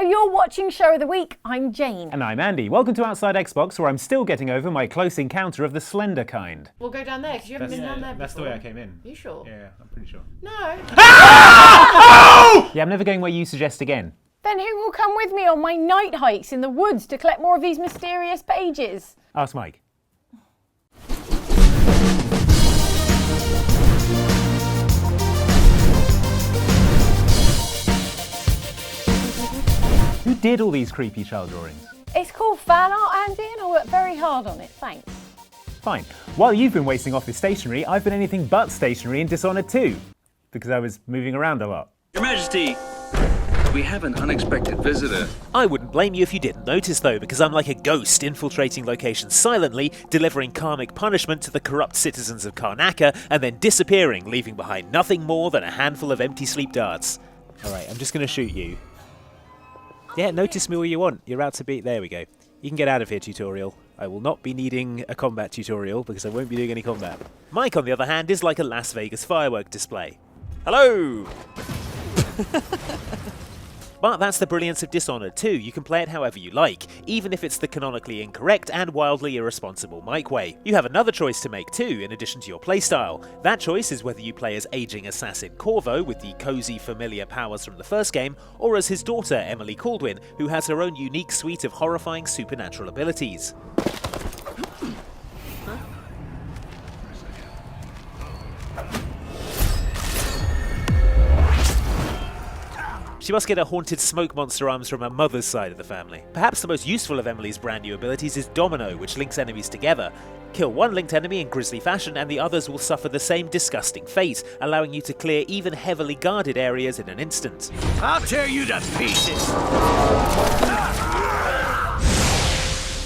you're watching Show of the Week. I'm Jane. And I'm Andy. Welcome to Outside Xbox, where I'm still getting over my close encounter of the slender kind. We'll go down there, because you haven't been down there before. That's the way I came in. Are you sure? Yeah, I'm pretty sure. No. Ah! Oh! Yeah, I'm never going where you suggest again. Then who will come with me on my night hikes in the woods to collect more of these mysterious pages? Ask Mike. Who did all these creepy child drawings? It's called fan art, Andy, and I worked very hard on it, thanks. Fine. While you've been wasting office stationery, I've been anything but stationary in Dishonored 2. Because I was moving around a lot. Your Majesty, we have an unexpected visitor. I wouldn't blame you if you didn't notice though, because I'm like a ghost infiltrating locations silently, delivering karmic punishment to the corrupt citizens of Karnaca, and then disappearing, leaving behind nothing more than a handful of empty sleep darts. Alright, I'm just gonna shoot you. Yeah, notice me all you want. You're out to beat. There we go. You can get out of here, tutorial. I will not be needing a combat tutorial because I won't be doing any combat. Mike, on the other hand, is like a Las Vegas firework display. Hello! But that's the brilliance of Dishonored 2. You can play it however you like, even if it's the canonically incorrect and wildly irresponsible Mike way. You have another choice to make too, in addition to your playstyle. That choice is whether you play as aging assassin Corvo with the cozy, familiar powers from the first game, or as his daughter Emily Caldwin, who has her own unique suite of horrifying supernatural abilities. She must get her haunted smoke monster arms from her mother's side of the family. Perhaps the most useful of Emily's brand new abilities is Domino, which links enemies together. Kill one linked enemy in grisly fashion and the others will suffer the same disgusting fate, allowing you to clear even heavily guarded areas in an instant. I'll tear you to pieces!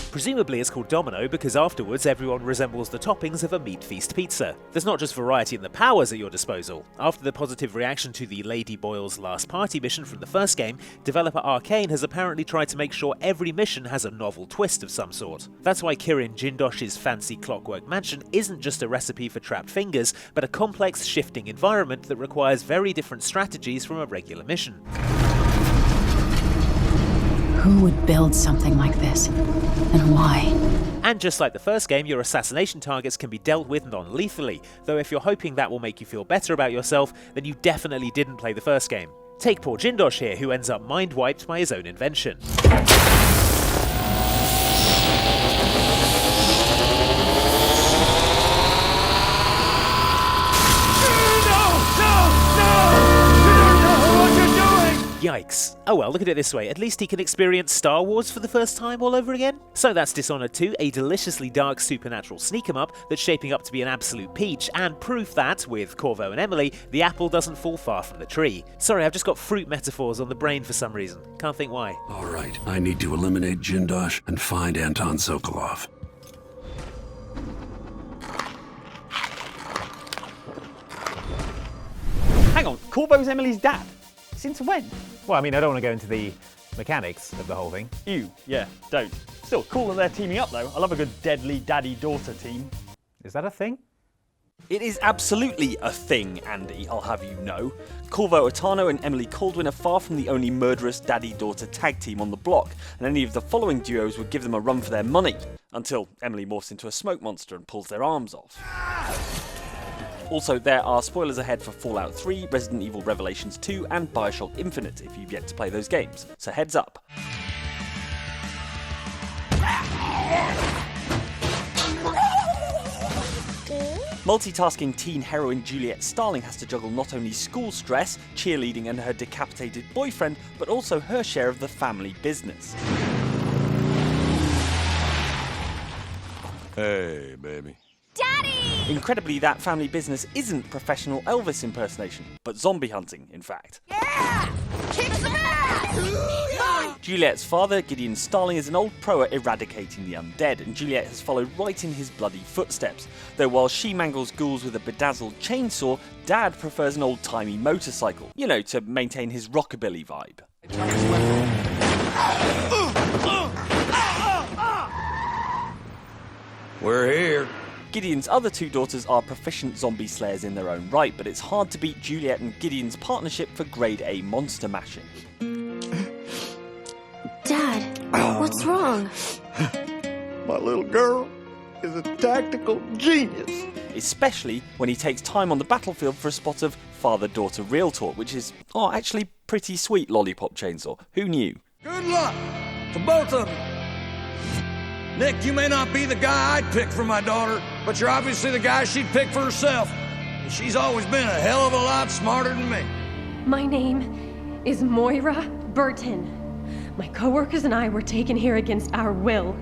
Presumably it's called Domino because afterwards everyone resembles the toppings of a meat feast pizza. There's not just variety in the powers at your disposal. After the positive reaction to the Lady Boyle's last party mission from the first game, developer Arcane has apparently tried to make sure every mission has a novel twist of some sort. That's why Kirin Jindosh's fancy clockwork mansion isn't just a recipe for trapped fingers, but a complex shifting environment that requires very different strategies from a regular mission. Who would build something like this? And why? And just like the first game, your assassination targets can be dealt with non-lethally, though if you're hoping that will make you feel better about yourself, then you definitely didn't play the first game. Take poor Jindosh here, who ends up mind-wiped by his own invention. Yikes. Oh well, look at it this way, at least he can experience Star Wars for the first time all over again. So that's Dishonored 2, a deliciously dark supernatural sneak 'em up that's shaping up to be an absolute peach, and proof that, with Corvo and Emily, the apple doesn't fall far from the tree. Sorry, I've just got fruit metaphors on the brain for some reason. Can't think why. Alright, I need to eliminate Jindosh and find Anton Sokolov. Hang on, Corvo's Emily's dad? Since when? Well, I mean, I don't want to go into the mechanics of the whole thing. Ew, yeah, don't. Still, cool that they're teaming up though. I love a good deadly daddy-daughter team. Is that a thing? It is absolutely a thing, Andy, I'll have you know. Corvo Otano and Emily Caldwin are far from the only murderous daddy-daughter tag team on the block, and any of the following duos would give them a run for their money, until Emily morphs into a smoke monster and pulls their arms off. Also, there are spoilers ahead for Fallout 3, Resident Evil Revelations 2 and Bioshock Infinite if you've yet to play those games, so heads up. Multitasking teen heroine Juliet Starling has to juggle not only school stress, cheerleading and her decapitated boyfriend, but also her share of the family business. Hey, baby. Daddy! Incredibly, that family business isn't professional Elvis impersonation, but zombie hunting, in fact. Yeah! Kick some ass! Juliet's father, Gideon Starling, is an old pro at eradicating the undead, and Juliet has followed right in his bloody footsteps. Though while she mangles ghouls with a bedazzled chainsaw, Dad prefers an old-timey motorcycle. You know, to maintain his rockabilly vibe. We're here. Gideon's other two daughters are proficient zombie slayers in their own right, but it's hard to beat Juliet and Gideon's partnership for grade A monster mashing. What's wrong? My little girl is a tactical genius. Especially when he takes time on the battlefield for a spot of father-daughter real talk, which is, actually pretty sweet, Lollipop Chainsaw. Who knew? Good luck to both of you. Nick, you may not be the guy I'd pick for my daughter, but you're obviously the guy she'd pick for herself. And she's always been a hell of a lot smarter than me. My name is Moira Burton. My coworkers and I were taken here against our will.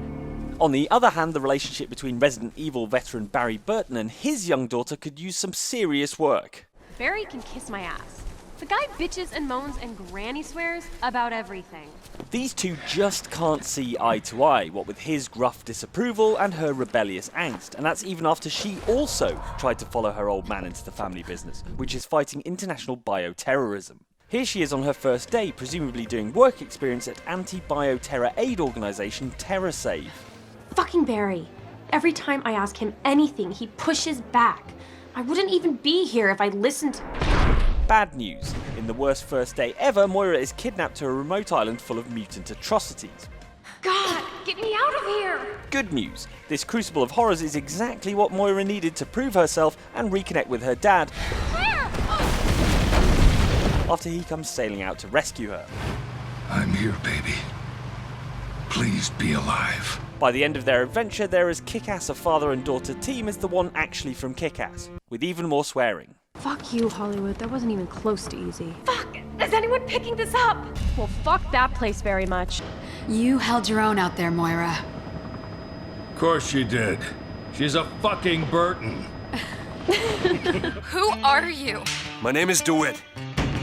On the other hand, the relationship between Resident Evil veteran Barry Burton and his young daughter could use some serious work. Barry can kiss my ass. The guy bitches and moans and granny swears about everything. These two just can't see eye to eye, what with his gruff disapproval and her rebellious angst, and that's even after she also tried to follow her old man into the family business, which is fighting international bioterrorism. Here she is on her first day, presumably doing work experience at anti-bioterror aid organisation TerraSave. Fucking Barry. Every time I ask him anything, he pushes back. I wouldn't even be here if I listened. Bad news. In the worst first day ever, Moira is kidnapped to a remote island full of mutant atrocities. God, get me out of here! Good news. This crucible of horrors is exactly what Moira needed to prove herself and reconnect with her dad after he comes sailing out to rescue her. I'm here, baby. Please be alive. By the end of their adventure, they're as kick-ass a father and daughter team as the one actually from Kick-Ass, with even more swearing. Fuck you, Hollywood. That wasn't even close to easy. Fuck! Is anyone picking this up? Well, fuck that place very much. You held your own out there, Moira. Of course she did. She's a fucking Burton. Who are you? My name is DeWitt.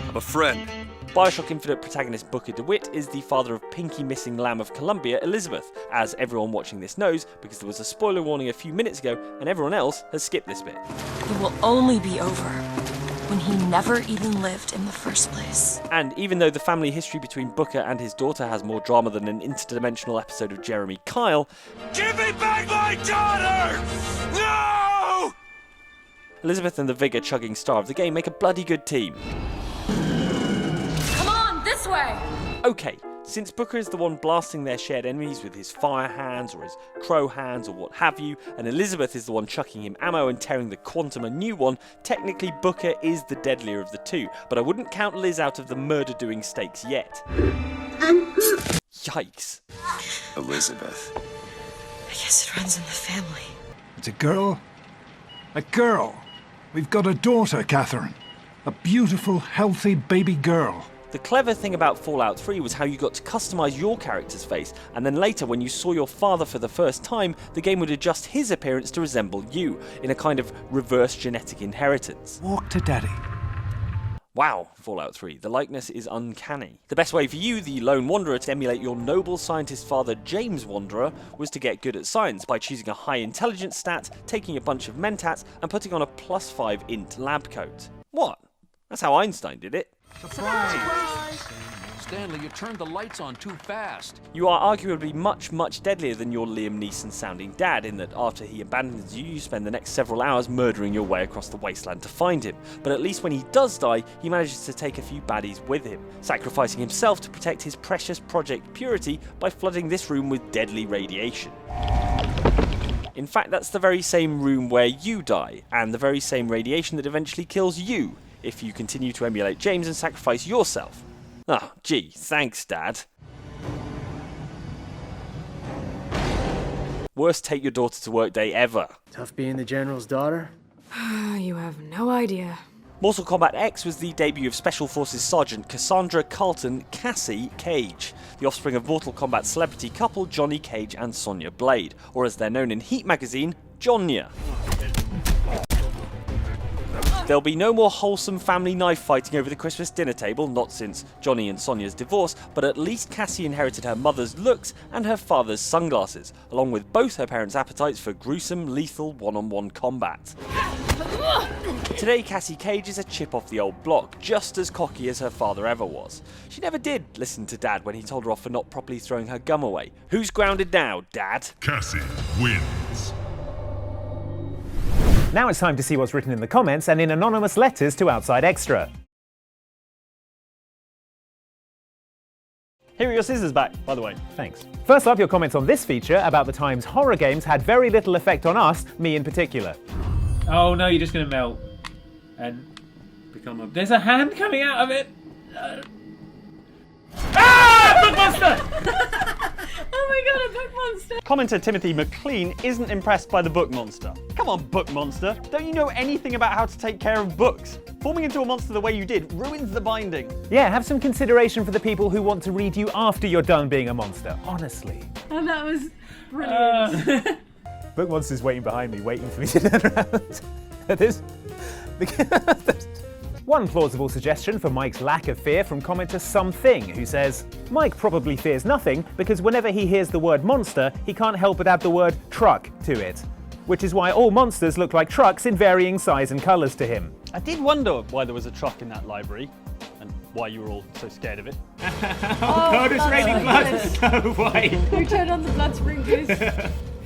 I'm a friend. Bioshock Infinite protagonist Booker DeWitt is the father of Pinky Missing Lamb of Columbia, Elizabeth, as everyone watching this knows because there was a spoiler warning a few minutes ago and everyone else has skipped this bit. It will only be over when he never even lived in the first place. And even though the family history between Booker and his daughter has more drama than an interdimensional episode of Jeremy Kyle, give me back my daughter! No! Elizabeth and the vigor-chugging star of the game make a bloody good team. This way! Okay, since Booker is the one blasting their shared enemies with his fire hands or his crow hands or what have you, and Elizabeth is the one chucking him ammo and tearing the Quantum a new one, technically Booker is the deadlier of the two, but I wouldn't count Liz out of the murder-doing stakes yet. Yikes. Elizabeth. I guess it runs in the family. It's a girl? A girl! We've got a daughter, Catherine. A beautiful, healthy baby girl. The clever thing about Fallout 3 was how you got to customise your character's face, and then later when you saw your father for the first time, the game would adjust his appearance to resemble you, in a kind of reverse genetic inheritance. Walk to daddy. Wow, Fallout 3, the likeness is uncanny. The best way for you, the lone wanderer, to emulate your noble scientist father James Wanderer was to get good at science by choosing a high intelligence stat, taking a bunch of mentats, and putting on a +5 int lab coat. What? That's how Einstein did it. Surprise! Stanley, you turned the lights on too fast. You are arguably much deadlier than your Liam Neeson-sounding dad, in that after he abandons you, you spend the next several hours murdering your way across the wasteland to find him. But at least when he does die, he manages to take a few baddies with him, sacrificing himself to protect his precious Project Purity by flooding this room with deadly radiation. In fact, that's the very same room where you die, and the very same radiation that eventually kills you, if you continue to emulate James and sacrifice yourself. Ah, gee, thanks, Dad. Worst take your daughter to work day ever. Tough being the General's daughter? You have no idea. Mortal Kombat X was the debut of Special Forces Sergeant Cassandra Carlton Cassie Cage, the offspring of Mortal Kombat celebrity couple Johnny Cage and Sonya Blade, or as they're known in Heat magazine, Jonya. There'll be no more wholesome family knife fighting over the Christmas dinner table, not since Johnny and Sonya's divorce, but at least Cassie inherited her mother's looks and her father's sunglasses, along with both her parents' appetites for gruesome, lethal one-on-one combat. Today, Cassie Cage is a chip off the old block, just as cocky as her father ever was. She never did listen to Dad when he told her off for not properly throwing her gum away. Who's grounded now, Dad? Cassie wins. Now it's time to see what's written in the comments and in anonymous letters to Outside Extra. Here are your scissors back, by the way. Thanks. First up, your comments on this feature about the times horror games had very little effect on us, me in particular. Oh no, you're just going to melt. And become a... There's a hand coming out of it! Ah! Book monster! Oh my god, a book monster! Commenter Timothy McLean isn't impressed by the book monster. Come on, book monster. Don't you know anything about how to take care of books? Forming into a monster the way you did ruins the binding. Yeah, have some consideration for the people who want to read you after you're done being a monster, honestly. Oh, that was brilliant. Book monster's waiting behind me, waiting for me to turn around. That is... One plausible suggestion for Mike's lack of fear from commenter Something, who says, Mike probably fears nothing because whenever he hears the word monster, he can't help but add the word truck to it. Which is why all monsters look like trucks in varying size and colours to him. I did wonder why there was a truck in that library and why you were all so scared of it. Oh god, it's raining blood! No way! Who turned on the blood sprinklers?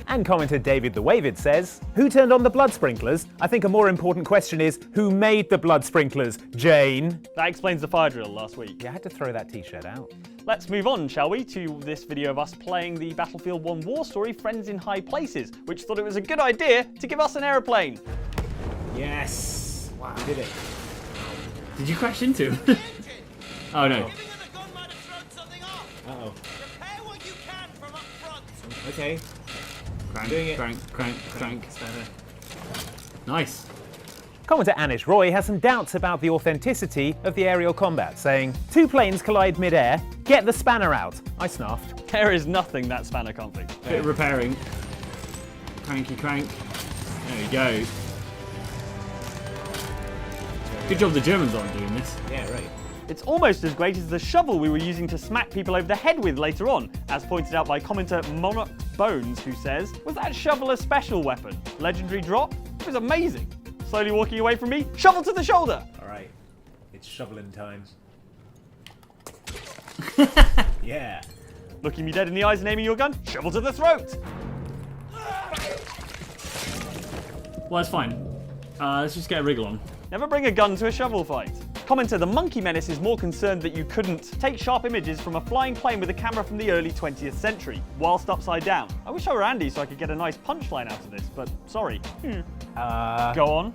And commenter David the Wavid says, who turned on the blood sprinklers? I think a more important question is, who made the blood sprinklers, Jane? That explains the fire drill last week. Yeah, I had to throw that t-shirt out. Let's move on, shall we, to this video of us playing the Battlefield 1 war story, Friends in High Places, which thought it was a good idea to give us an aeroplane. Yes! Wow, we did it. Did you crash into him? Oh no. Uh-oh. Okay. Crank. Nice. Commenter Anish Roy has some doubts about the authenticity of the aerial combat, saying, two planes collide mid-air, get the spanner out. I snaffed. There is nothing that spanner can't fix. Bit of repairing. Cranky crank. There we go. Good job the Germans aren't doing this. Yeah, right. It's almost as great as the shovel we were using to smack people over the head with later on, as pointed out by commenter Monarch Bones, who says, was that shovel a special weapon? Legendary drop? It was amazing. Slowly walking away from me, shovel to the shoulder. All right, it's shoveling time. Yeah. Looking me dead in the eyes and aiming your gun, shovel to the throat. Well, that's fine. Let's just get a wriggle on. Never bring a gun to a shovel fight. Commenter The Monkey Menace is more concerned that you couldn't take sharp images from a flying plane with a camera from the early 20th century, whilst upside down. I wish I were Andy so I could get a nice punchline out of this, but sorry. Go on.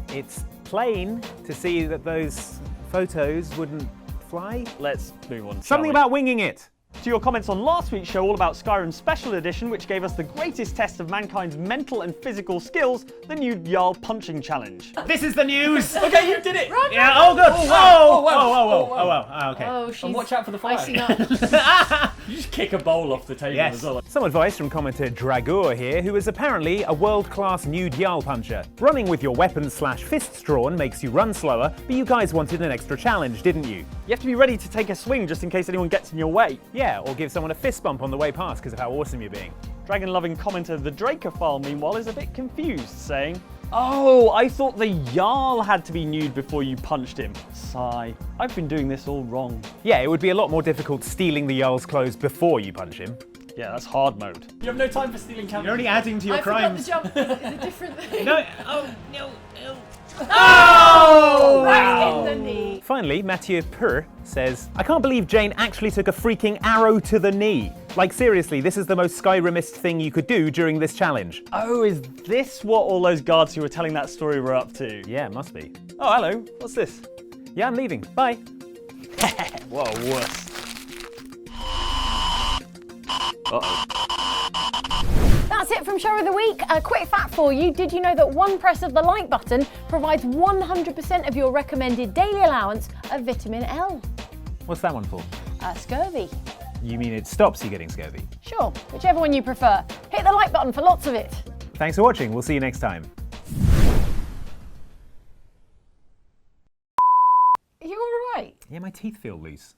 It's plain to see that those photos wouldn't fly. Let's move on. Something about winging it. To your comments on last week's show all about Skyrim Special Edition, which gave us the greatest test of mankind's mental and physical skills, the new Jarl Punching Challenge. This is the news! Okay, you did it! Yeah, oh good! Okay. Oh, she's and watch out for the fire. icing up. You just kick a bowl off the table as well. Some advice from commenter Dragoor here, who is apparently a world-class nude Jarl puncher. Running with your weapons/fists drawn makes you run slower, but you guys wanted an extra challenge, didn't you? You have to be ready to take a swing just in case anyone gets in your way. Yeah, or give someone a fist bump on the way past because of how awesome you're being. Dragon-loving commenter The Dracophile, meanwhile, is a bit confused, saying, oh, I thought the Jarl had to be nude before you punched him. Sigh. I've been doing this all wrong. Yeah, it would be a lot more difficult stealing the Jarl's clothes before you punch him. Yeah, that's hard mode. You have no time for stealing cameras. You're only adding to your crimes. I forgot the jump is a different thing. No, oh, no. Oh! Right in the knee. Finally, Mathieu Pur says, I can't believe Jane actually took a freaking arrow to the knee. Like, seriously, this is the most Skyrimist thing you could do during this challenge. Oh, is this what all those guards who were telling that story were up to? Yeah, it must be. Oh, hello. What's this? Yeah, I'm leaving. Bye. What a wuss. Uh-oh. That's it from Show of the Week. A quick fact for you. Did you know that one press of the like button provides 100% of your recommended daily allowance of vitamin L? What's that one for? Scurvy. You mean it stops you getting scurvy? Sure, whichever one you prefer. Hit the like button for lots of it. Thanks for watching. We'll see you next time. Are you all right? Yeah, my teeth feel loose.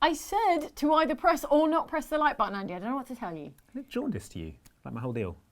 I said to either press or not press the like button, Andy. I don't know what to tell you. I look jaundiced to you, like my whole deal.